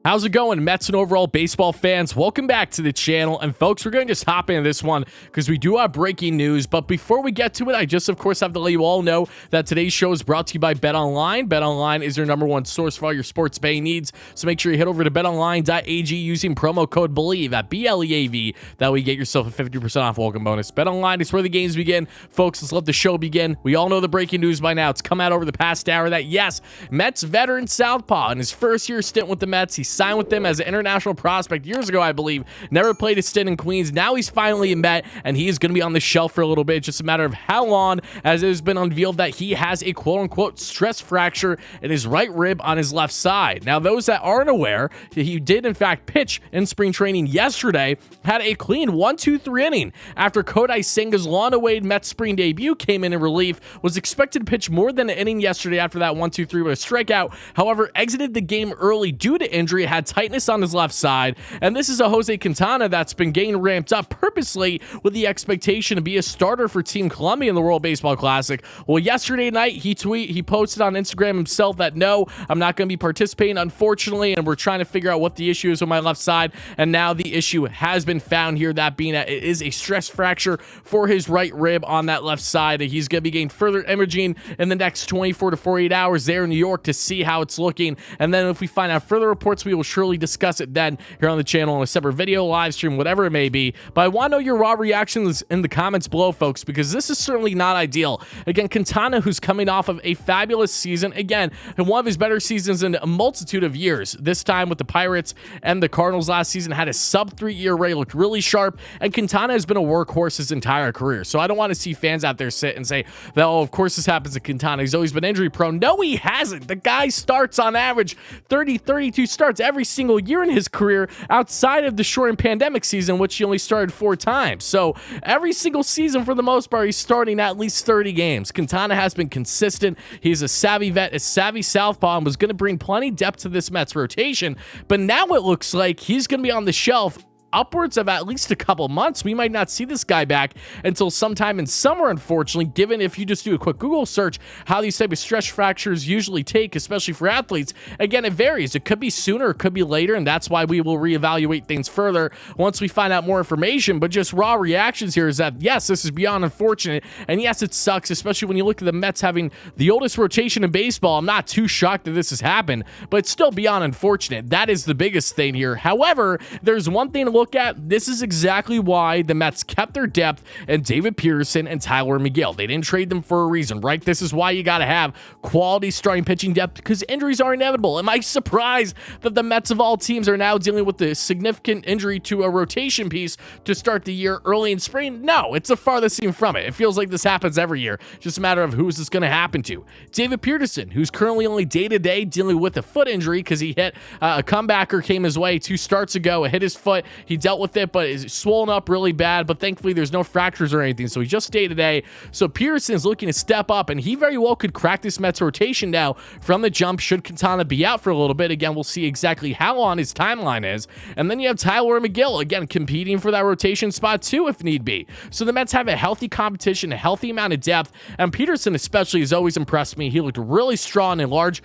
How's it going, Mets and overall baseball fans? Welcome back to the channel. And folks, we're going to just hop into this one because we do have breaking news. But before we get to it, I just, of course, have to let you all know that today's show is brought to you by BetOnline. BetOnline is your #1 source for all your sports betting needs. So make sure you head over to betonline.ag using promo code Bleav at BLEAV. That way you get yourself a 50% off welcome bonus. BetOnline is where the games begin. Folks, let's let the show begin. We all know the breaking news by now. It's come out over the past hour that, yes, Mets veteran Southpaw in his first year stint with the Mets, he signed with them as an international prospect years ago, I Bleav. Never played a stint in Queens. Now he's finally a Met, and he is going to be on the shelf for a little bit. It's just a matter of how long, as it has been unveiled that he has a quote-unquote stress fracture in his right rib on his left side. Now, those that aren't aware, he did in fact pitch in spring training yesterday, had a clean 1-2-3 inning after Kodai Senga's long-awaited Mets spring debut came in relief, was expected to pitch more than an inning yesterday after that 1-2-3 with a strikeout. However, exited the game early due to injury, had tightness on his left side, and this is a Jose Quintana that's been getting ramped up purposely with the expectation to be a starter for Team Colombia in the World Baseball Classic. Well, yesterday night, he posted on Instagram himself that, no, I'm not going to be participating, unfortunately, and we're trying to figure out what the issue is on my left side, and now the issue has been found here, that being that it is a stress fracture for his right rib on that left side. He's going to be getting further imaging in the next 24 to 48 hours there in New York to see how it's looking, and then if we find out further reports, we will surely discuss it then here on the channel in a separate video, live stream, whatever it may be. But I want to know your raw reactions in the comments below, folks, because this is certainly not ideal. Again, Quintana, who's coming off of a fabulous season, again, and one of his better seasons in a multitude of years. This time with the Pirates and the Cardinals last season, had a sub-3 ERA, looked really sharp, and Quintana has been a workhorse his entire career. So I don't want to see fans out there sit and say that, oh, of course this happens to Quintana. He's always been injury prone. No, he hasn't. The guy starts on average 30, 32 starts every single year in his career outside of the shortened pandemic season, which he only started 4 times. So every single season, for the most part, he's starting at least 30 games. Quintana has been consistent. He's a savvy vet, a savvy southpaw, and was going to bring plenty depth to this Mets rotation. But now it looks like he's going to be on the shelf upwards of at least a couple months. We might not see this guy back until sometime in summer, unfortunately, given if you just do a quick Google search how these type of stress fractures usually take, especially for athletes. Again, it varies. It could be sooner, it could be later, and that's why we will reevaluate things further once we find out more information. But just raw reactions here is that, yes, this is beyond unfortunate, and yes, it sucks, especially when you look at the Mets having the oldest rotation in baseball. I'm not too shocked that this has happened, but it's still beyond unfortunate. That is the biggest thing here. However, there's one thing to look at. This is exactly why the Mets kept their depth and David Peterson and Tyler McGill. They didn't trade them for a reason, right? This is why you got to have quality starting pitching depth, because injuries are inevitable. Am I surprised that the Mets of all teams are now dealing with the significant injury to a rotation piece to start the year early in spring? No, it's the farthest thing from it. It feels like this happens every year. Just a matter of who's this going to happen to. David Peterson, who's currently only day-to-day dealing with a foot injury because he hit a comebacker came his way 2 starts ago. It hit his foot. He dealt with it, but it's swollen up really bad, but thankfully there's no fractures or anything, so he just day-to-day. So Peterson's looking to step up, and he very well could crack this Mets rotation now from the jump should Quintana be out for a little bit. Again, we'll see exactly how long his timeline is. And then you have Tyler McGill, again, competing for that rotation spot too, if need be. So the Mets have a healthy competition, a healthy amount of depth, and Peterson especially has always impressed me. He looked really strong in large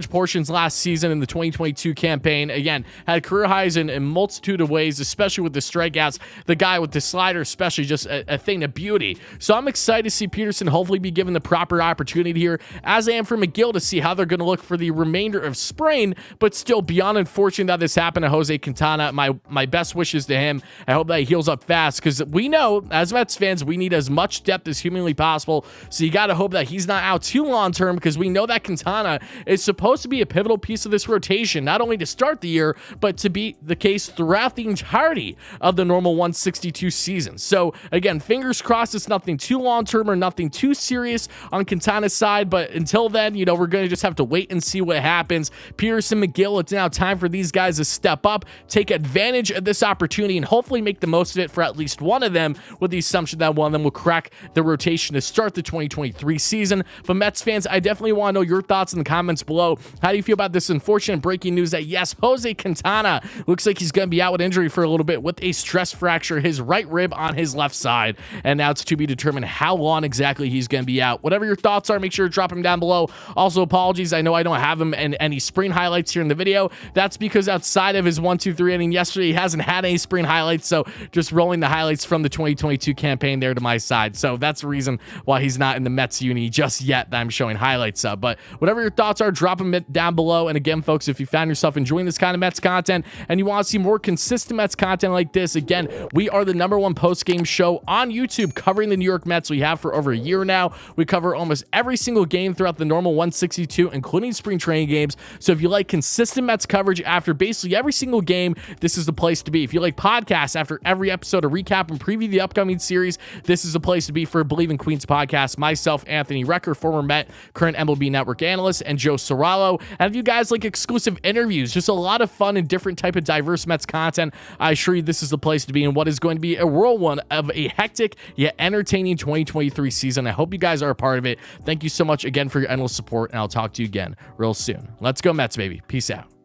portions last season in the 2022 campaign. Again, had career highs in a multitude of ways, especially with the strikeouts. The guy with the slider, especially, just a thing of beauty. So I'm excited to see Peterson hopefully be given the proper opportunity here, as I am for McGill, to see how they're going to look for the remainder of spring, but still beyond unfortunate that this happened to Jose Quintana. My best wishes to him. I hope that he heals up fast, because we know, as Mets fans, we need as much depth as humanly possible. So you got to hope that he's not out too long term, because we know that Quintana is supposed to be a pivotal piece of this rotation, not only to start the year, but to be the case throughout the entirety of the normal 162 season. So again, fingers crossed it's nothing too long-term or nothing too serious on Quintana's side, but until then, you know, we're going to just have to wait and see what happens. Peterson, McGill, it's now time for these guys to step up, take advantage of this opportunity, and hopefully make the most of it for at least one of them, with the assumption that one of them will crack the rotation to start the 2023 season. But Mets fans, I definitely want to know your thoughts in the comments below. How do you feel about this unfortunate breaking news that, yes, Jose Quintana looks like he's going to be out with injury for a little bit with a stress fracture, his right rib on his left side, and now it's to be determined how long exactly he's going to be out. Whatever your thoughts are, make sure to drop them down below. Also, apologies, I know I don't have him in any spring highlights here in the video. That's because outside of his 1-2-3 inning yesterday, he hasn't had any spring highlights, so just rolling the highlights from the 2022 campaign there to my side. So that's the reason why he's not in the Mets uni just yet that I'm showing highlights of. But whatever your thoughts are, drop them down below. And again, folks, if you found yourself enjoying this kind of Mets content and you want to see more consistent Mets content like this, again, we are the #1 post-game show on YouTube covering the New York Mets. We have for over a year now. We cover almost every single game throughout the normal 162, including spring training games. So if you like consistent Mets coverage after basically every single game, this is the place to be. If you like podcasts after every episode to recap and preview the upcoming series, this is the place to be for Bleav in Queens podcast. Myself, Anthony Recker, former Met, current MLB Network analyst, and Joe Sorallo. And if you guys like exclusive interviews, just a lot of fun and different type of diverse Mets content, I assure you this is the place to be in what is going to be a whirlwind of a hectic yet entertaining 2023 season. I hope you guys are a part of it. Thank you so much again for your endless support, and I'll talk to you again real soon. Let's go Mets, baby. Peace out.